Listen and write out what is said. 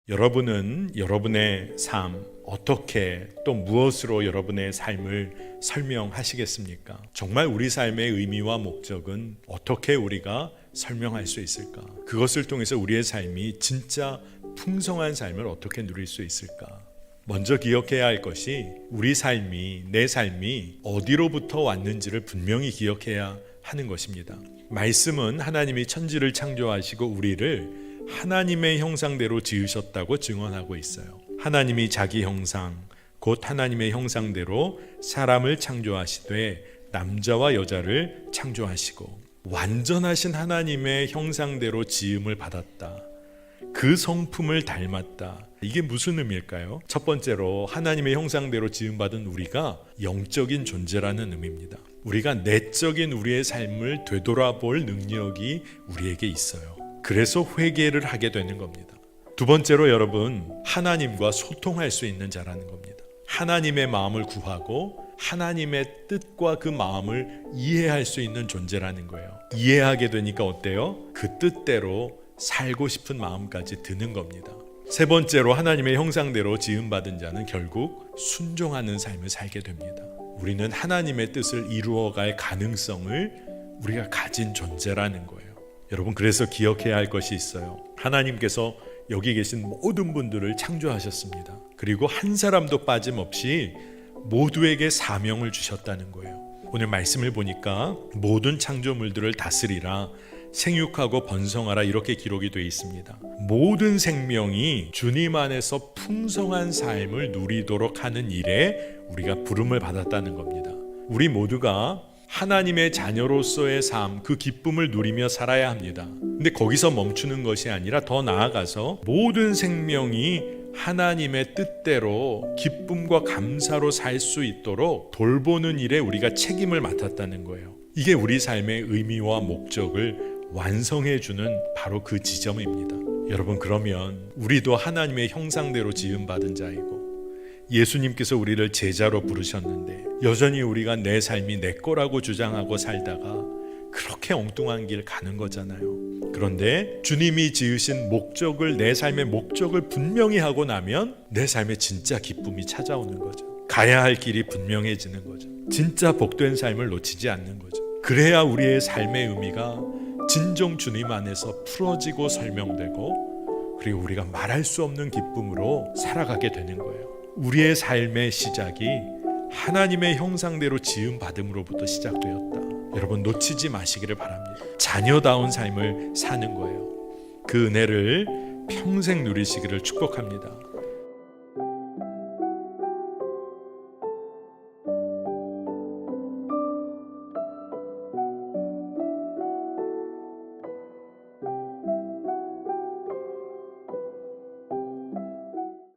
여러분은 여러분의 삶, 어떻게 또 무엇으로 여러분의 삶을 설명하시겠습니까? 정말 우리 삶의 의미와 목적은 어떻게 우리가 설명할 수 있을까? 그것을 통해서 우리의 삶이 진짜 풍성한 삶을 어떻게 누릴 수 있을까? 먼저 기억해야 할 것이 우리 삶이, 내 삶이 어디로부터 왔는지를 분명히 기억해야 하는 것입니다. 말씀은 하나님이 천지를 창조하시고 우리를 하나님의 형상대로 지으셨다고 증언하고 있어요. 하나님이 자기 형상, 곧 하나님의 형상대로 사람을 창조하시되 남자와 여자를 창조하시고 완전하신 하나님의 형상대로 지음을 받았다. 그 성품을 닮았다. 이게 무슨 의미일까요? 첫 번째로 하나님의 형상대로 지음받은 우리가 영적인 존재라는 의미입니다. 우리가 내적인 우리의 삶을 되돌아볼 능력이 우리에게 있어요. 그래서 회개를 하게 되는 겁니다. 두 번째로 여러분, 하나님과 소통할 수 있는 자라는 겁니다. 하나님의 마음을 구하고 하나님의 뜻과 그 마음을 이해할 수 있는 존재라는 거예요. 이해하게 되니까 어때요? 그 뜻대로 살고 싶은 마음까지 드는 겁니다. 세 번째로 하나님의 형상대로 지음받은 자는 결국 순종하는 삶을 살게 됩니다. 우리는 하나님의 뜻을 이루어갈 가능성을 우리가 가진 존재라는 거예요. 여러분, 그래서 기억해야 할 것이 있어요. 하나님께서 여기 계신 모든 분들을 창조하셨습니다. 그리고 한 사람도 빠짐없이 모두에게 사명을 주셨다는 거예요. 오늘 말씀을 보니까 모든 창조물들을 다스리라, 생육하고 번성하라, 이렇게 기록이 되어 있습니다. 모든 생명이 주님 안에서 풍성한 삶을 누리도록 하는 일에 우리가 부름을 받았다는 겁니다. 우리 모두가 하나님의 자녀로서의 삶, 그 기쁨을 누리며 살아야 합니다. 근데 거기서 멈추는 것이 아니라 더 나아가서 모든 생명이 하나님의 뜻대로 기쁨과 감사로 살 수 있도록 돌보는 일에 우리가 책임을 맡았다는 거예요. 이게 우리 삶의 의미와 목적을 완성해주는 바로 그 지점입니다. 여러분, 그러면 우리도 하나님의 형상대로 지음받은 자이고 예수님께서 우리를 제자로 부르셨는데 여전히 우리가 내 삶이 내 거라고 주장하고 살다가 그렇게 엉뚱한 길 가는 거잖아요. 그런데 주님이 지으신 목적을, 내 삶의 목적을 분명히 하고 나면 내 삶에 진짜 기쁨이 찾아오는 거죠. 가야 할 길이 분명해지는 거죠. 진짜 복된 삶을 놓치지 않는 거죠. 그래야 우리의 삶의 의미가 진정 주님 안에서 풀어지고 설명되고, 그리고 우리가 말할 수 없는 기쁨으로 살아가게 되는 거예요. 우리의 삶의 시작이 하나님의 형상대로 지음받음으로부터 시작되었다. 여러분, 놓치지 마시기를 바랍니다. 자녀다운 삶을 사는 거예요. 그 은혜를 평생 누리시기를 축복합니다.